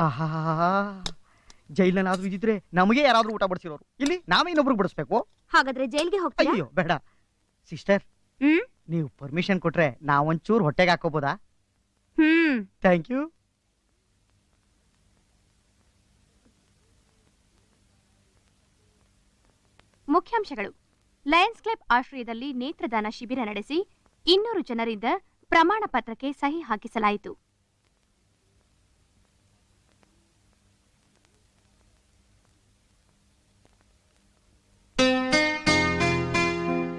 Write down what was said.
ಆಹಾ, ಜೈಲನ್ನಾದ್ರೂ ಇದ್ದಿದ್ರೆ ನಮಗೆ ಯಾರಾದ್ರೂ ಊಟ ಬಡಿಸಿರೋರು, ಇಲ್ಲಿ ನಾವೇ ಇನ್ನೊಬ್ರಿಗೆ ಬಡಿಸ್ಬೇಕು. ಹಾಗಾದ್ರೆ ಜೈಲ್ಗೆ ಹೋಗ್ತೀರಾ? ಅಯ್ಯೋ ಬೇಡ ಸಿಸ್ಟರ್, ನೀವು ಪರ್ಮಿಷನ್ ಕೊಟ್ರೆ ನಾವೊಂಚೂರು ಹೊಟ್ಟೆಗೆ ಹಾಕೋಬೋದಾ? Thank you. ಮುಖ್ಯಾಂಶಗಳು. ಲಯನ್ಸ್ ಕ್ಲಬ್ ಆಶ್ರಯದಲ್ಲಿ ನೇತ್ರದಾನ ಶಿಬಿರ ನಡೆಸಿ 200 ಜನರಿಂದ ಪ್ರಮಾಣ ಪತ್ರಕ್ಕೆ ಸಹಿ ಹಾಕಿಸಲಾಯಿತು.